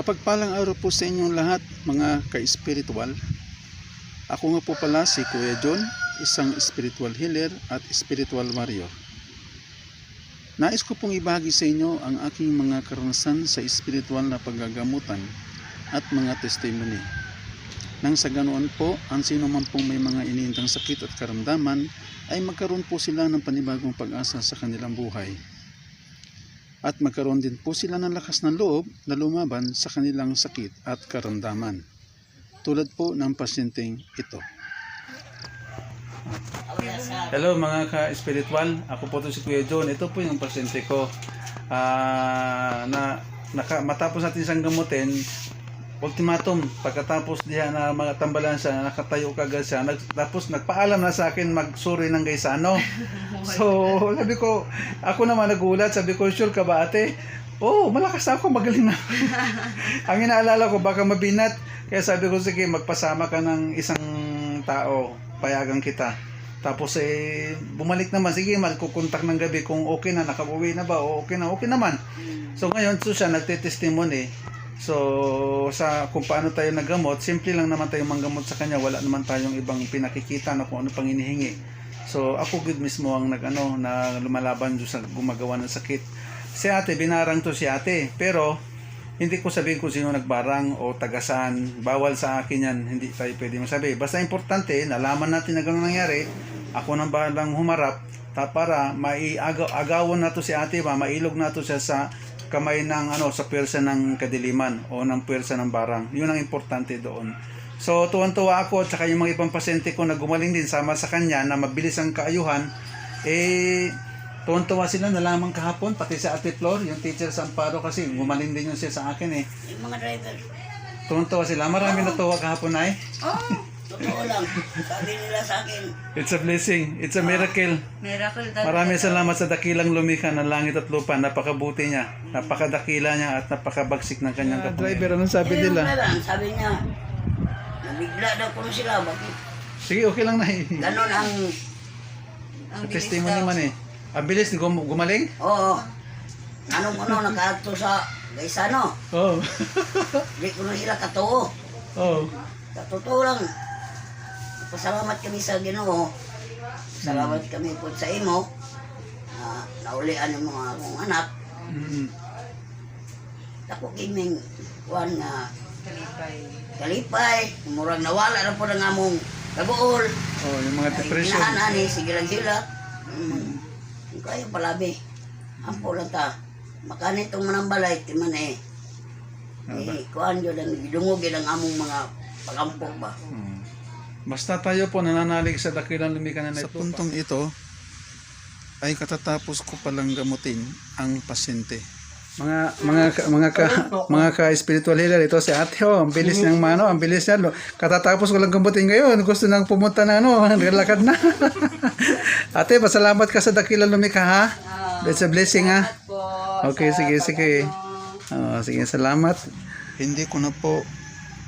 Mapagpalang araw po sa inyong lahat mga ka-espiritual. Ako nga po pala si Kuya John, isang spiritual healer at spiritual warrior. Nais ko pong ibahagi sa inyo ang aking mga karanasan sa spiritual na paggagamutan at mga testimony. Nang sa ganoon po, ang sino man pong may mga iniindang sakit at karamdaman ay magkaroon po sila ng panibagong pag-asa sa kanilang buhay. At magkaroon din po sila ng lakas ng loob na lumaban sa kanilang sakit at karamdaman. Tulad po ng pasyenteng ito. Hello mga ka-spiritual, ako po si Kuya John. Ito po yung pasyente ko. Matapos natin siyang gamutin, ultimatum, pagkatapos diha na mga tambalan siya, nakatayo kagad siya, tapos nagpaalam na sa akin magsuri ng gaysano. So, sabi ko, ako naman nagulat, sabi ko, sure ka ba ate? Oh, malakas ako, magaling na. Ang inaalala ko, baka mabinat, kaya sabi ko, sige, magpasama ka ng isang tao, payagan kita. Tapos bumalik naman, sige, magkukontak ng gabi kung okay na, nakauwi na ba, o okay naman. So ngayon, siya nagtitestimony. So, kung paano tayo nagamot, simple lang naman tayo manggamot sa kanya. Wala naman tayong ibang pinakikita na kung ano pang inihingi. So, ako good mismo ang na lumalaban doon sa gumagawa ng sakit. Si ate, binarang to si ate. Pero, hindi ko sabihin kung sino nagbarang o tagasaan. Bawal sa akin yan. Hindi tayo pwede masabi. Basta importante, nalaman natin na gano'n nangyari. Ako nang bahalang humarap para maiagawan na to si ate, mailog na to siya sa kamay ng sa pwersa ng kadiliman o ng pwersa ng barang. Yun ang importante doon. So tuwan-tuwa ako at saka yung mga ibang pasyente ko na gumaling din sama sa kanya na mabilis ang kaayuhan, tuwan-tuwa sila nalaman kahapon, pati sa Ate Flor, yung teacher sa Amparo kasi gumaling din yun siya sa akin Yung mga driver. Tuwan-tuwa sila, marami natuwa kahapon ay. Totoo lang. Sabi nila sa akin. It's a blessing, it's a miracle. Miracle talaga. Maraming salamat sa dakilang lumikha ng langit at lupa. Napakabuti niya, napakadakila niya at napakabagsik ng kanyang kapangyarihan. Driver, anong sabi nila? Sabi niya, nabigla daw ko sila. Bakit? Sige, okay lang na Ganon ang testimony man Ang bilis gumaling? Oo. Anong nakato sa gaysano. Oo. Hindi ko na sila katuo. Oo. Totoo lang. Pasalamat kami sa Ginoo. Salamat kami po sa imo. Naulian yung mga akong anak. Ako kiming kuhan nga kalipay. Murag nawala na po ng among kabuol. Oh, yung mga depression. Inahan sige lang sila. Kaya palabi. Ampo lang ta. Makani itong manambalay, timan kuhan yun ang idungog yun ang among mga pag-ampok ba. Basta tayo po nananalig sa dakilang lumikha ng lupa. Sa puntong ito ay katatapos ko palang gamutin ang pasyente. Mga ka-spiritual healer, ito si ate, ang bilis ng ang bilis niya. Katatapos ko lang gamutin ngayon, gusto nang pumunta na lakad na. Ate, pasalamat ka sa dakilang lumikha ha. It's a blessing ha. Okay, sige. Sige, salamat. Hindi ko na po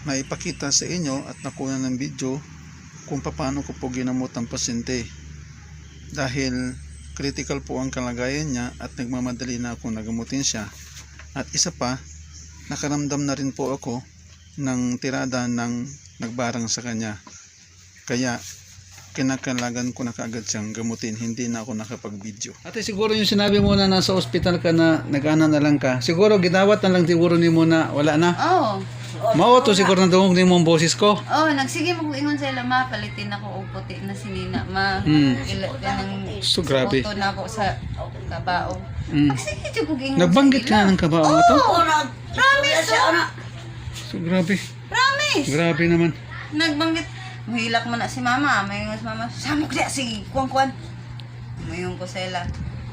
maipakita sa inyo at nakuha ng video kung paano ko po ginamot ang pasyente dahil critical po ang kalagayan niya at nagmamadali na ako nagamutin siya. At isa pa, nakaramdam na rin po ako ng tirada ng nagbarang sa kanya, kaya kinakailangan ko na kaagad siyang gamutin, hindi na ako nakapag-video. Ate, siguro yung sinabi mo na nasa ospital ka na nag-ana na lang ka, siguro ginawat na lang siguro ni mo na wala na? Oo. Mao to siguro na dungog ni mo ang boses ko. Oo, nagsige mo kung ingon sa ila palitin ako og puti na sinina So grabe. Puto na ako sa kabao. Nagsige jud ko ingon. Nagbanggit ka na ng kabao mo to? Oo, Promise. So grabe. Promise. Grabe naman. Nagbanggit. Muhilak mo na si mama. Mayroon si mama. Samok diya. Sige, kuwan. Mayroon ko sa ila.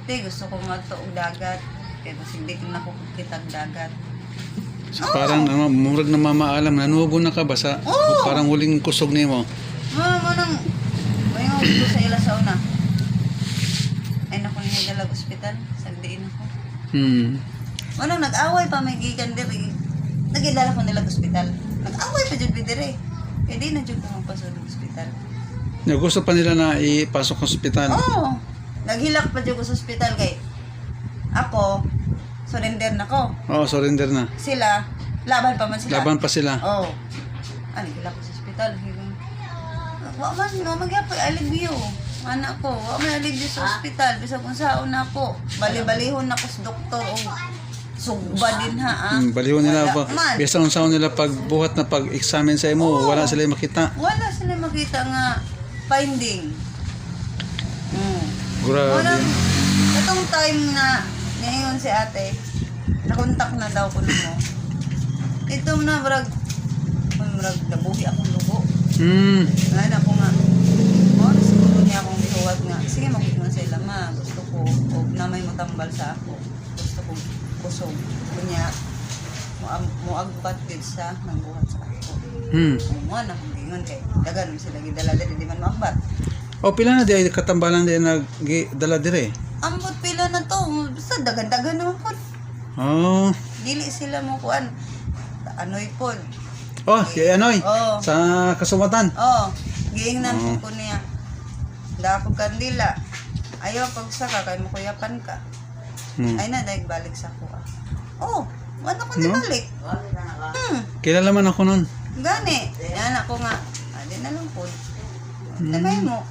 Te, gusto ko magto og dagat. Pero hindi ko na kitag dagat. So, parang murag na mamaalam, nanubo na ka ba sa parang huling kusog nimo? Manang mayroon ko sa ila sa una. Ay naku niya dalag ospital. Sagdiin ako. Manang nag-away pa may gikan diri. Nagidala ko nila ospital. Nag-away pa jud bidire. Kaya di na jud ko magpasok sa ospital. Gusto pa nila na ipasok sa ospital? Oo. Naghilak pa jud ko sa ospital kay ako surrender na ko. Oo, surrender na. Sila Laban pa man sila. Laban pa sila. Oh. Ano, gila ko sa ospital. Wa man, no, magyapay alibyo. Anak ko, wa may alibyo sa ospital. Bisa kung saan na ko. Bali-balihon na ko sa doktor. O, sugba din ha. Balihon nila Wala pa. man. Basta kung saan nila pagbuhat na pag-examine sa imo, wala sila makita. Wala sila makita nga finding. Grabe. Itong time na ngayon si ate, nakontak na daw ko mo. Ito na, brag, nabuhi akong lugo. Ngayon ako nga, siguro niya akong ihuwag nga, sige makikita sa ilama, gusto ko, o na may matambal sa ako, gusto ko kusog. Kunya, muagbat din sa nangbuhat sa ako. Mo na, hindi ngon kay, dagan sila gidala din, di man maagbat. O pila na di katambalan di nagdala dire. Ambot pila na to, basta dagan-dagan naman po. Oh. Dili sila mo kuan, anoy po. Oh, kay Anoy. Oh. Sa Kasumatan. Oh, giingnan ko niya. Dako kandila. Ayaw pagsaka kay mo kuyapan ka. Ay na daig balik sa kuha. Oh, ano ko No? balik? Kilala man ako nun. Gani. Yan ako nga. Adi na lang po. Tabay mo.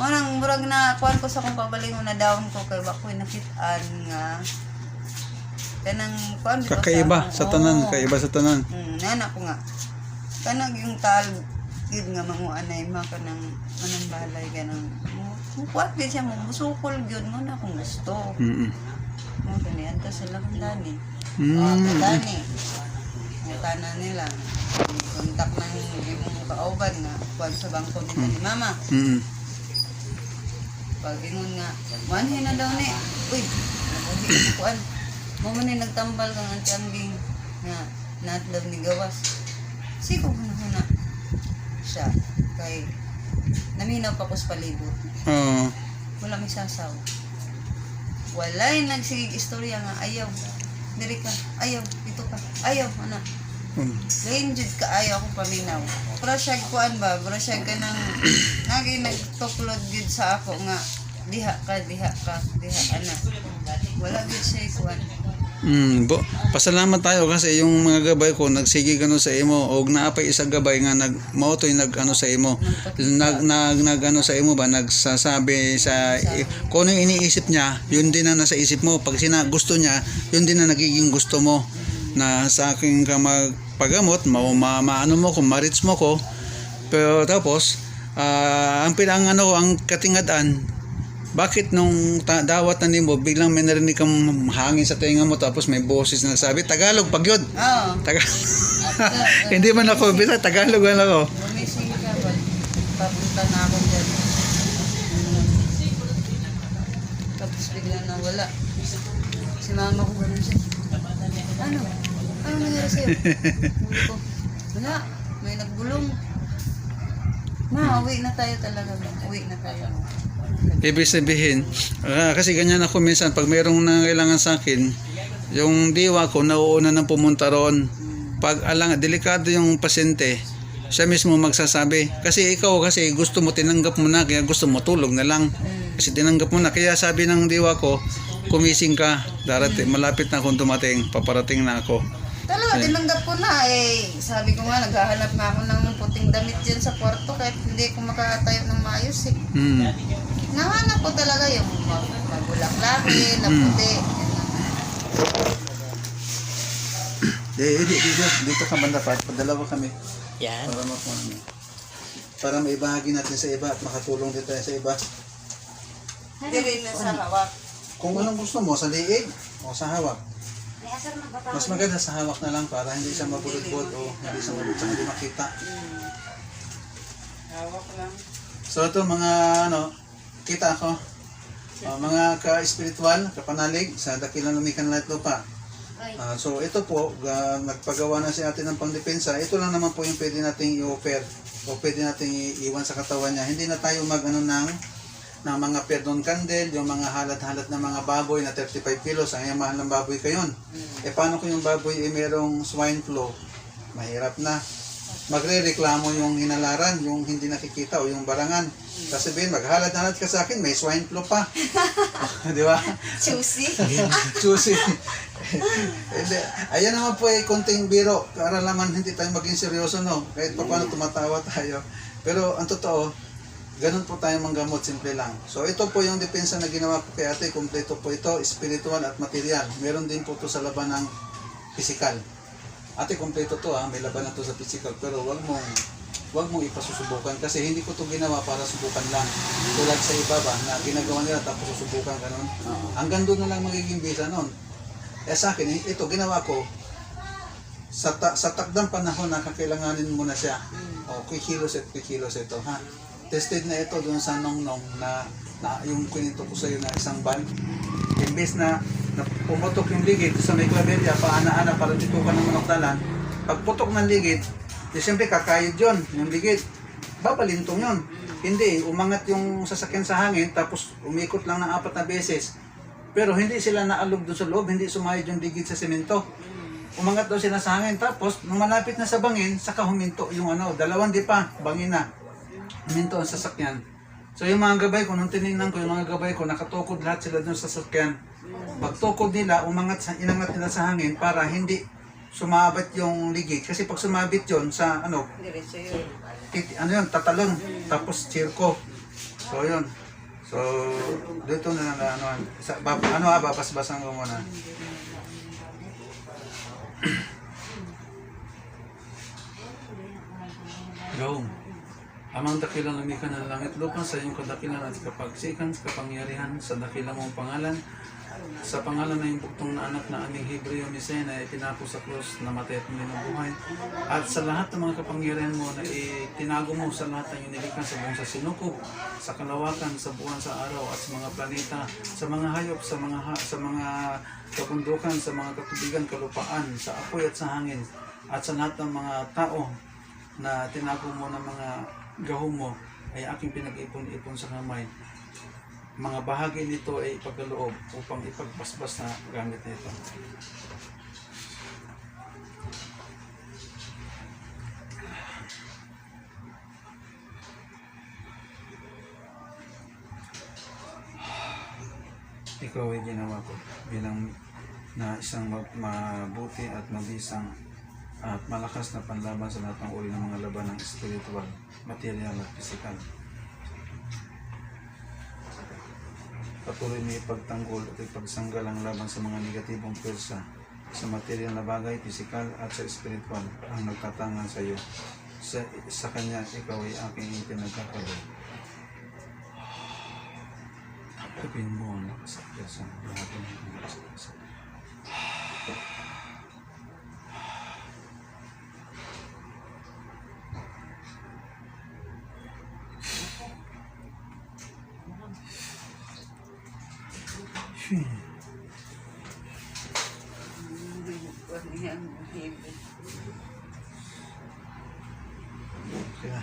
Manang murag na kuan ko sa kung pabalik mo na down ko kay bakoy nakitaan nga. Kanang kuan bitaw Kakaiba sa tanan, Oo. kaiba sa tanan. Nan ako nga. Kanang yung tal gid nga manguanay ma kanang anong balay ganang mo kuat din siya mo musukol gyud mo na kung gusto. Mo kani adto sila man dani. Dani. Ang tanan nila. Kontak nang imong kauban nga kuan sa bangko ni mama. Pag ingon nga, manhin na daw ni. Uy, nabuhi ko kuan. Mo man ni nagtambal kang antiambing nga natlaw ni gawas. Siko ko na siya kay naminaw pa ko sa palibot. Wala may sasaw. Walay nagsigig istorya nga ayaw. Diri ka, ayaw, dito ka, ayaw, ana. Lain jud ka ayaw ako paminaw. Pero siya kuan ba, pero siya ka nang naging nagtuklod jud sa ako nga diha ka, ana. Wala jud siya kuan. Pasalamat tayo kasi yung mga gabay ko nagsige gano sa imo og naapay isa gabay nga mao toy nag-ano sa imo. Nag-ano sa imo ba nagsasabi sa kung ano yung iniisip niya, yun din ang nasa isip mo. Pag gusto niya, yun din ang nagiging gusto mo. Na sa akin ka magpagamot, maano mo kung ma-reach mo ko. Pero tapos ang katingadan, bakit nung dawat na nimo biglang may narinig kang hangin sa tenga mo tapos may boses na nagsabi Tagalog pag yun. Oo. Hindi man ako bisa Tagalog lang ako. Bumising ka ba? Papunta na ako dyan. Tapos bigla na wala. Si mama ko ganun siya. Ano? Ano nangyari sa'yo? Sabi ko, wala. May nagbulong. Ma, uwi na tayo talaga. Uwi na tayo. Ibig sabihin, kasi ganyan ako minsan pag mayroong nangailangan sa akin, yung diwa ko nauuna nang pumunta roon. Pag delikado yung pasyente, siya mismo magsasabi. Kasi ikaw kasi gusto mo tinanggap mo na, kaya gusto mo tulog na lang. Kasi tinanggap mo na, kaya sabi ng diwa ko, kumising ka, malapit na akong dumating, paparating na ako. Talaga, tinanggap ko na eh. Sabi ko nga, naghahanap nga ako ng puting damit dyan sa kwarto kahit hindi ko makatayo ng maayos eh. Nahanap ko talaga yung magulaklaki, na puti. Dito ka banda pa, padalawa kami. Yan. Para maibahagi natin sa iba at makatulong din tayo sa iba. Hindi na sa hawak. Kung anong gusto mo, sa liig o sa hawak. Mas maganda sa hawak na lang para hindi siya mabulot-bulot o hindi siya hindi makita. Hawak lang. So ito mga kita ako. Mga ka-spiritual, kapanalig sa dakilang lumikan lahat lupa. So ito po, nagpagawa na si ate ng pangdepensa. Ito lang naman po yung pwede nating i-offer o pwede nating iwan sa katawan niya. Hindi na tayo ng mga perdon candle, yung mga halat-halat na mga baboy na 35 kilos, ang mahal ng baboy kayon. Paano kung yung baboy merong swine flu? Mahirap na. Magre-reklamo yung hinalaran, yung hindi nakikita o yung barangan. Sasabihin, maghalat-halat ka sa akin, may swine flu pa. Di ba? Choosy. Choosy. Hindi. Ayan naman po ay konting biro. Para naman hindi tayo maging seryoso, no? Kahit pa paano tumatawa tayo. Pero ang totoo, ganun po tayo manggamot, simple lang. So ito po yung depensa na ginawa ko kay ate. Kompleto po ito, spiritual at material. Meron din po ito sa laban ng physical. Ate, kompleto to ha. May laban na to sa physical. Pero wag mong ipasusubukan kasi hindi ko to ginawa para subukan lang. Tulad sa iba ba na ginagawa nila tapos susubukan ganun. Hanggang doon na lang magiging bisa nun. Eh sa akin, ito ginawa ko sa takdang panahon na kakailanganin mo na siya. O, kikilos ito ha. Tested na ito doon sa nongnong na yung kwento ko sa iyo na isang ban. Imbes na pumutok yung ligid sa may klaberya, paana-ana para dito ka ng manoktalan. Pag putok ng ligid, di siyempre kakayod yun, yung ligid. Babalintong yun. Hindi, umangat yung sasakyan sa hangin, tapos umikot lang ng 4 na beses. Pero hindi sila naalog doon sa loob, hindi sumayad yung ligid sa semento. Umangat daw sila sa hangin, tapos nung malapit na sa bangin, saka huminto yung dalawang di pa, bangin na. Huminto ang sasakyan. So yung mga gabay ko, nung tinignan ko yung mga gabay ko, nakatukod lahat sila doon sa sasakyan. Pagtukod nila, inangat nila sa hangin para hindi sumabit yung ligid. Kasi pag sumabit yon sa Diretso yun. yun, tatalon, tapos cirko. So yun. So dito na babasbasan ko muna. Go. Amang dakilang lumikha ng langit lupa sa iyong kadakilan at kapagsikan sa kapangyarihan sa dakilang mong pangalan. Sa pangalan na yung buktong na anak na aming Hebreo ni Sen na itinako sa krus na matay at buhay. At sa lahat ng mga kapangyarihan mo na itinago mo sa lahat ng inilikha sa buong sa sinukog, sa kalawakan, sa buwan sa araw at sa mga planeta, sa mga hayop, sa mga kabundukan, sa mga katubigan, kalupaan, sa apoy at sa hangin, at sa lahat ng mga tao na tinago mo ng mga gahom mo ay aking pinag-ipon-ipon sa kamay. Mga bahagi nito ay ipagkaloob upang ipagbasbas na gamit nito. Ikaw ay ginawa ko bilang na isang mabuti at mabisang at malakas na panlaban sa lahat ng uri ng mga laban ng spiritual, material at physical. Patuloy mo ipagtanggol at ipagsanggal ang laban sa mga negatibong pwersa sa material na bagay, physical at sa spiritual ang nagtatangan sa iyo. Sa kanya, ikaw ay aking pinagkakalo. Tapin mo ang nakasakya sa lahat ng mga sakya. Kaya,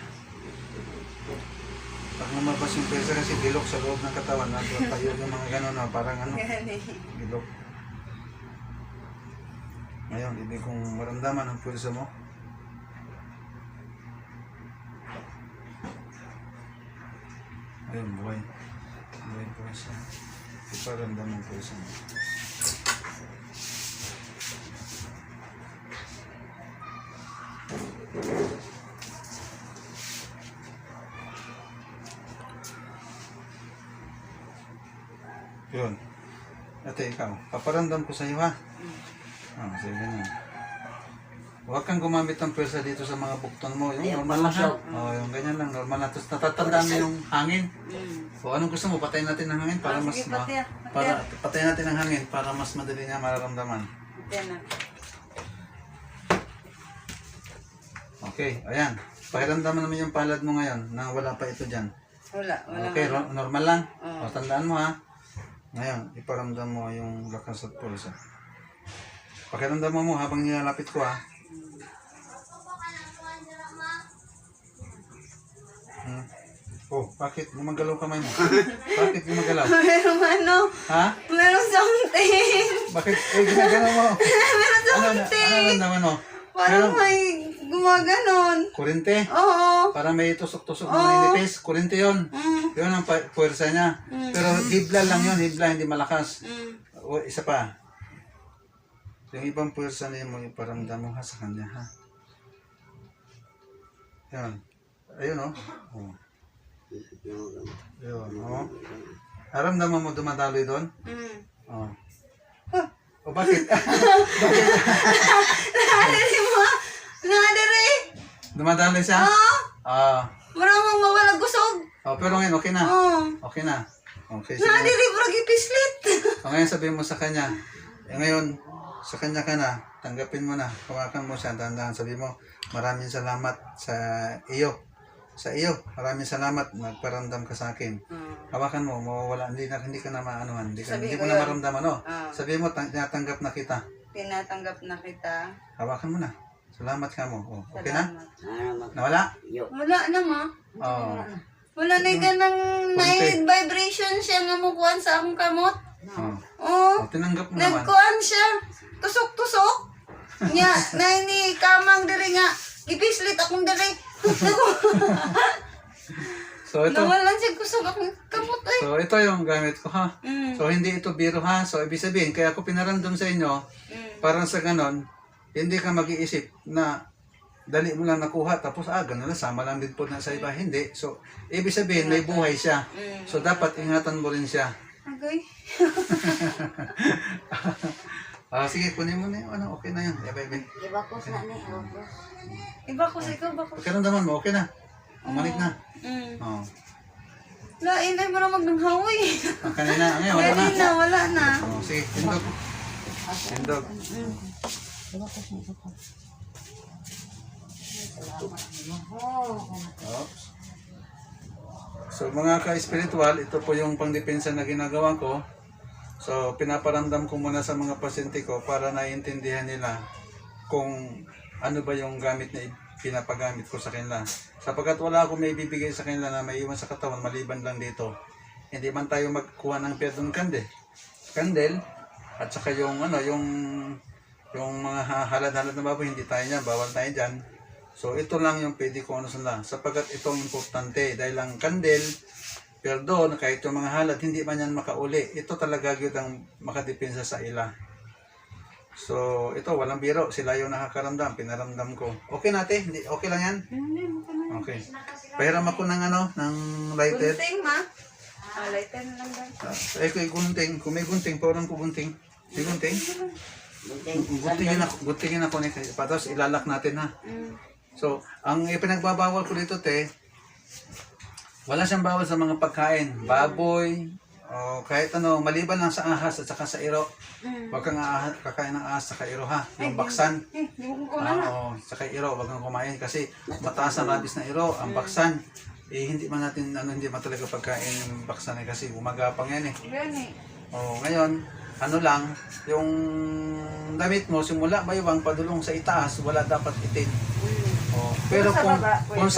pag lumabas yung pesa kasi bilok sa loob ng katawan, tayo yung mga gano'n, parang bilok. Ngayon, ibig kong maramdaman ang pwersa mo. Ayun, buhay. Buhay pwersa. Iparamdam ang pwersa mo. Yun. Ate, ikaw, paparamdam ko sa iyo ha. Sige na. Huwag kang gumamit ng pwersa dito sa mga bukton mo. Yung normal lang ha. Yung ganyan lang, normal lang. Tapos natatandaan mo yung hangin. O anong gusto mo? Patayin natin ang hangin para mas patayin natin ang hangin para mas madali niya mararamdaman. Okay, ayan. Pakiramdaman naman yung palad mo ngayon na wala pa ito dyan. Wala. Okay, normal lang. O, tandaan mo ha. Ngayon, iparamdam mo yung lakas at pulsa. Pakiramdam mo habang nilalapit ko ha. Oh, bakit gumagalaw kamay mo? Bakit gumagalaw? Meron Ha? Meron something. Bakit? Ginagalaw mo. Meron something. Ano naman mo? Parang may gumaganon. Kurente? Oo. Parang may tusok-tusok na nipis. Kurente yun. Yun ang puwersa niya. Pero hibla lang yun. Hibla, hindi malakas. O, isa pa. Yung ibang pwersa na mo, iparamdam mo ha sa kanya ha. Yan. Ayun o. Oh. Ayun o. Naramdaman mo dumadaloy doon? Oh. O bakit? Nadiri mo. Nadiri. Dumadaloy siya? Oo. Ah. Maramang mawalag kusog. Oh, pero ngayon okay na. Oo. Okay na. Okay, sige. Nadiri brag ipislit. O ngayon sabihin mo sa kanya, ngayon, sa kanya ka na, tanggapin mo na, hawakan mo siya, dahan-dahan, sabihin mo, maraming salamat sa iyo. Sa iyo, maraming salamat, nagparamdam ka sa akin. Hawakan mo, mawawala, hindi ka na maanuhan, hindi Sabihin mo ko na yun. maramdaman, no? Ah. Sabihin mo, tinatanggap na kita. Tinatanggap na kita. Hawakan mo na. Salamat ka mo. Oh, okay na? Salamat. Nawala? Wala na ma. Oh. Wala na ka ng Konti. night vibration siya nga mukuhan sa akong kamot. Oh. Oo. Oh, tinanggap mo naman. Nagkuhan siya. Tusok-tusok. Nya, na ini kamang diri nga. Ipislit akong diri. So ito, Nawalan siya kusog akong kamot eh. so ito yung gamit ko ha. Mm. So hindi ito biro ha. So ibig sabihin, kaya ako pinaramdam sa inyo, parang sa ganon, hindi ka mag-iisip na dali mo lang nakuha tapos ganun lang, sama lang din po na sa iba. Hindi. So ibig sabihin, may buhay siya. So dapat ingatan mo rin siya. Agay. Sige, kunin mo na yun. Okay na yun. Bye. Ibakos na ni, ibakos. Iba ko sa ikaw, bako. Pagkaramdaman mo, okay na. Umalik na. Oh. Lain ay mo na magnanghawi. Kanina, ngayon, wala na. Kanina, wala na. Oh, sige, tindog. Tindog. Oops. So mga ka-spiritual, ito po yung pangdepensa na ginagawa ko. So pinaparamdam ko muna sa mga pasyente ko para naiintindihan nila kung ano ba yung gamit na pinapagamit ko sa kanila. Sapagkat wala akong may bibigay sa kanila na may iwan sa katawan maliban lang dito. Hindi man tayo magkuha ng perdon candle at saka yung yung mga halad-halad na baboy, hindi tayo niyan, bawal tayo diyan. So ito lang yung pwede ko sila sapagkat itong importante dahil ang candle, perdon, kahit yung mga halad hindi man yan makauli. Ito talaga yun ang makadepensa sa ila. So ito walang biro, sila yung nakakaramdam, pinaramdam ko. Okay natin, hindi okay lang yan? Okay. Pahiram ako ng ng lighter. Gunting ma. Lighter na lang daw. Ko gunting, kung may gunting, parang ko gunting. Si gunting. Guntingin ako ni Patos, ilalak natin ha. So, ang ipinagbabawal ko dito, wala siyang bawal sa mga pagkain. Baboy, o kahit maliban lang sa ahas at saka sa iro. Huwag kang kakain ng ahas saka iro ha. Yung baksan. Saka iro, huwag kang kumain kasi mataas ang rabis na iro, ang baksan. Hindi man natin, hindi man talaga pagkain yung baksan kasi gumagapang yan eh. Ngayon, lang, yung damit mo, simula baywang padulong sa itaas, wala dapat itin. Pero kung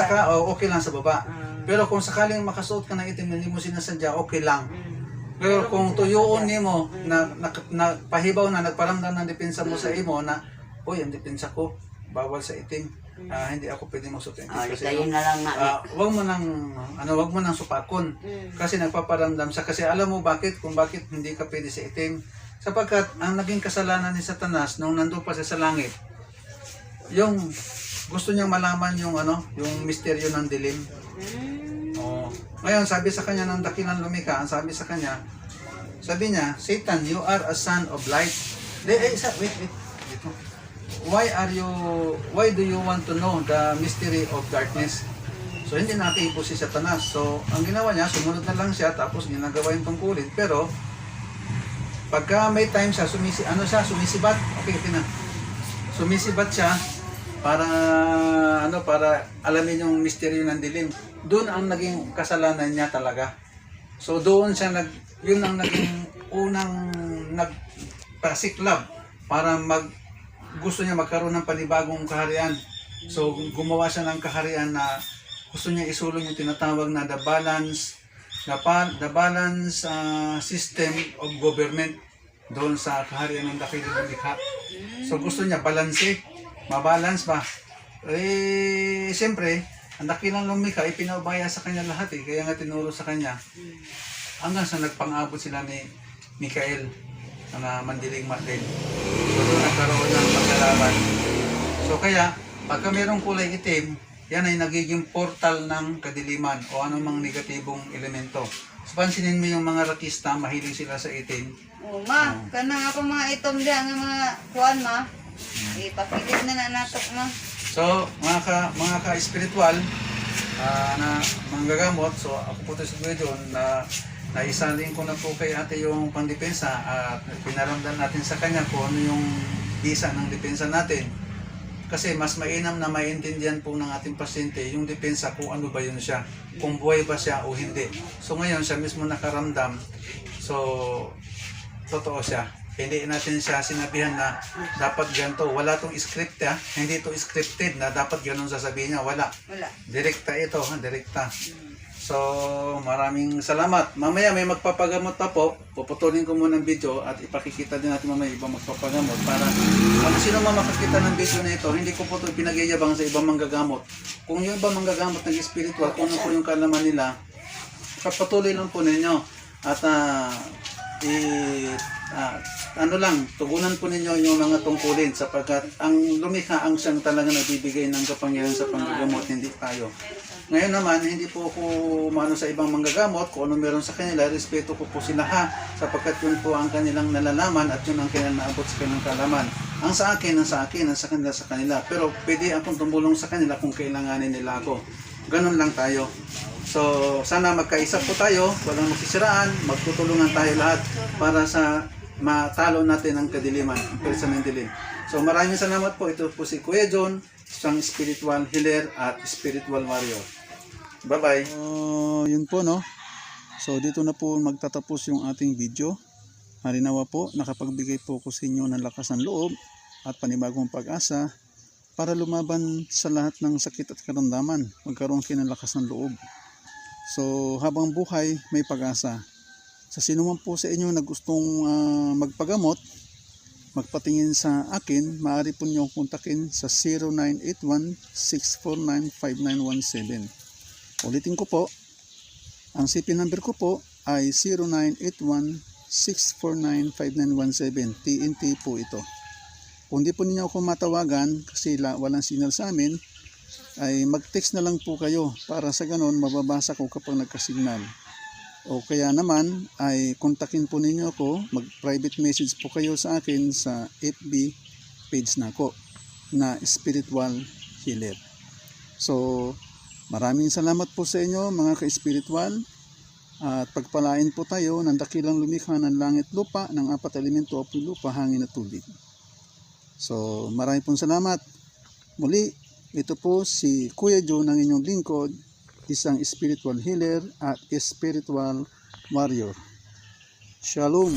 okay lang sa baba. Pero kung sakaling makasuot ka ng itim na hindi mo sinasadya, okay lang. Pero kung tuyuon mo na pahibaw na nagparamdam ng depensa mo sa imo na, ang depensa ko, bawal sa itim. Hindi ako pwede magsuot. Kasi na lang na. wag mo nang supakon. Kasi nagpaparamdam siya. Kasi alam mo kung bakit hindi ka pwede sa itim. Sapagkat ang naging kasalanan ni Satanas nung nandoon pa siya sa langit, yung gusto niyang malaman yung misteryo ng dilim. Ngayon, sabi sa kanya ng dakilang lumikha, sabi niya, Satan, you are a son of light. Wait. Dito. Why do you want to know the mystery of darkness? So, hindi natin po si Satanas. So, ang ginawa niya, sumunod na lang siya, tapos ginagawa yung tungkulin. Pero, pagka may time siya, sumisibat. Okay na. Sumisibat siya para alamin yung misteryo ng dilim. Doon ang naging kasalanan niya talaga. So doon siya yun ang naging unang nagpasiklab para gusto niya magkaroon ng panibagong kaharian. So gumawa siya ng kaharian na gusto niya isulong yung tinatawag na the balance system of government doon sa kaharian ng dakilang likha. So gusto niya mabalance ba? Siyempre, ang dakilang lumikha, ipinaubaya sa kanya lahat kaya nga tinuro sa kanya. Hanggang sa nagpang-abot sila ni Mikael. na mandirigma din. So doon nagkaroon ng paglalaban. So kaya, pagka mayroong kulay itim, yan ay nagiging portal ng kadiliman o anumang negatibong elemento. So pansinin mo yung mga rakista, mahilig sila sa itim. Oh, ma, kana nga pa mga itom diyan nga mga kuan ma. Ipapilit na natok ma. So, mga ka-spiritual na manggagamot, so ako po ito si Kuya John na naisalin ko na po kay ate yung pangdepensa at pinaramdam natin sa kanya kung ano yung bisa ng depensa natin. Kasi mas mainam na maintindihan po ng ating pasyente yung depensa kung ano ba yun siya, kung buhay ba siya o hindi. So ngayon siya mismo nakaramdam, so totoo siya. Hindi natin siya sinabihan na dapat ganito. Wala tong script hindi ito scripted na dapat ganun sasabihin niya. Wala. Wala. Direkta ito, direkta. So, maraming salamat. Mamaya may magpapagamot pa po. Puputulin ko muna ng video at ipakikita din natin mamaya ibang magpapagamot para kung sino man makakita ng video na ito, hindi ko po ito pinagyayabang sa ibang manggagamot. Kung yung ibang manggagamot ng spiritual, kung ano po yung kalaman nila, patuloy lang po ninyo. At tugunan po ninyo yung mga tungkulin sapagkat ang lumikha ang siyang talaga nagbibigay ng kapangyarihan sa panggagamot, hindi tayo. Ngayon naman, hindi po ako maano sa ibang manggagamot, kung ano meron sa kanila, respeto ko po sila sapagkat yun po ang kanilang nalalaman at yun ang kanilang naabot sa kanilang kalaman. Ang sa akin, ang sa kanila, sa kanila. Pero pwede akong tumulong sa kanila kung kailanganin nila ako. Ganun lang tayo. So, sana magkaisa po tayo, walang magsisiraan, magtutulungan tayo lahat para sa matalo natin ang kadiliman, ang pwersa ng dilim. So, maraming salamat po. Ito po si Kuya John, isang spiritual healer at spiritual warrior. Bye-bye. Yun po, no? So, dito na po magtatapos yung ating video. Harinawa po, nakapagbigay po ko sa inyo ng lakas ng loob at panibagong pag-asa para lumaban sa lahat ng sakit at karamdaman. Magkaroon kayo ng lakas ng loob. So, habang buhay, may pag-asa. Sa sino man po sa inyo na gustong magpagamot, magpatingin sa akin, maaari po niyo kontakin sa 0981-649-5917. Ulitin ko po, ang CP number ko po ay 0981-649-5917. TNT po ito. Kung di po ninyo ako matawagan kasi walang signal sa amin, ay mag-text na lang po kayo para sa ganon mababasa ko kapag nagkasignal. O kaya naman ay kontakin po ninyo ako, mag-private message po kayo sa akin sa FB page na ako na Spiritual Healer. So, maraming salamat po sa inyo mga ka-spiritual at pagpalain po tayo ng dakilang lumikha ng langit lupa, ng apat elemento o lupa, hangin at tubig. So, maraming pong salamat. Muli, ito po si Kuya John, ang inyong lingkod, isang spiritual healer at spiritual warrior. Shalom!